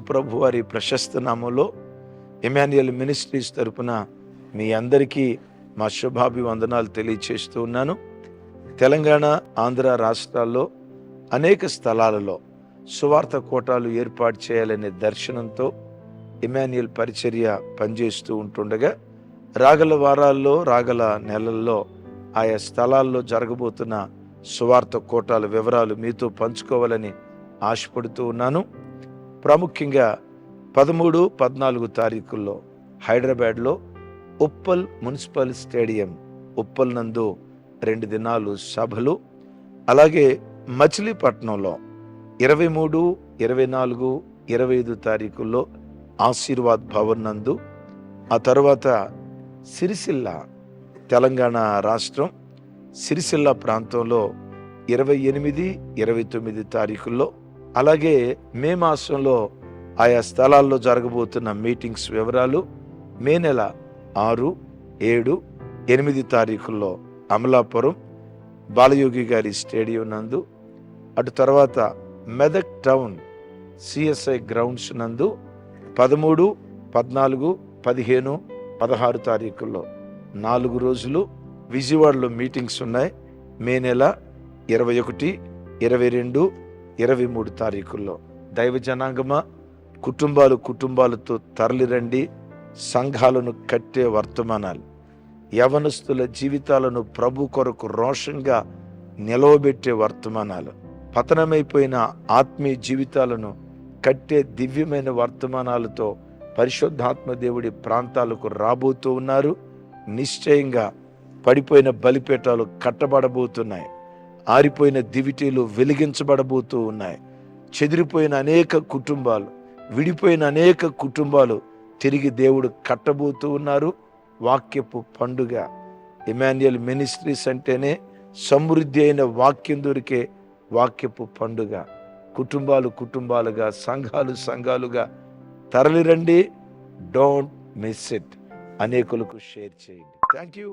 ప్రభు వారి ప్రశస్త నామంలో ఎమాన్యుయల్ మినిస్ట్రీస్ తరపున మీ అందరికీ మా శుభాభివందనాలు తెలియచేస్తూ ఉన్నాను. తెలంగాణ, ఆంధ్ర రాష్ట్రాల్లో అనేక స్థలాలలో సువార్త కోటాలు ఏర్పాటు చేయాలనే దర్శనంతో ఎమాన్యుయల్ పరిచర్య పనిచేస్తూ ఉంటుండగా రాగల వారాల్లో, రాగల నెలల్లో ఆయా స్థలాల్లో జరగబోతున్న సువార్త కోటాల వివరాలు మీతో పంచుకోవాలని ఆశపడుతూ ఉన్నాను. ప్రాముఖ్యంగా 13, 14 తారీఖుల్లో హైదరాబాద్లో ఉప్పల్ మున్సిపల్ స్టేడియం ఉప్పల్ నందు 2 దినాలు సభలు, అలాగే మచిలీపట్నంలో 23, 24, 25 తారీఖుల్లో ఆశీర్వాద్ భవన్ నందు, ఆ తర్వాత సిరిసిల్ల, తెలంగాణ రాష్ట్రం సిరిసిల్ల ప్రాంతంలో 28, 29 తారీఖుల్లో, అలాగే మే మాసంలో ఆయా స్థలాల్లో జరగబోతున్న మీటింగ్స్ వివరాలు మే నెల 6, 7, 8 తారీఖుల్లో అమలాపురం బాలయోగి గారి స్టేడియం నందు, అటు తర్వాత మెదక్ టౌన్ సిఎస్ఐ గ్రౌండ్స్ నందు 13, 14, 15, 16 తారీఖుల్లో 4 రోజులు విజయవాడలో మీటింగ్స్ ఉన్నాయి. మే నెల 21, 22, 23 తారీఖుల్లో దైవ జనాంగమా, కుటుంబాలతో తరలిరండి. సంఘాలను కట్టే వర్తమానాలు, యవనస్తుల జీవితాలను ప్రభు కొరకు రోషంగా నిలవబెట్టే వర్తమానాలు, పతనమైపోయిన ఆత్మీయ జీవితాలను కట్టే దివ్యమైన వర్తమానాలతో పరిశుద్ధాత్మ దేవుడి ప్రాంతాలకు రాబోతూ ఉన్నారు. నిశ్చయంగా పడిపోయిన బలిపీఠాలు కట్టబడబోతున్నాయి. ఆరిపోయిన దివిటీలు వెలిగించబడబోతూ ఉన్నాయి. చెదిరిపోయిన అనేక కుటుంబాలు, విడిపోయిన అనేక కుటుంబాలు తిరిగి దేవుడు కట్టబోతూ ఉన్నారు. వాక్యపు పండుగ. ఎమాన్యుయల్ మినిస్ట్రీస్ అంటేనే సమృద్ధి అయిన వాక్యం దొరికే వాక్యపు పండుగ. కుటుంబాలుగా, సంఘాలుగా తరలిరండి. Don't miss it. అనేకులకు షేర్ చేయండి. Thank you.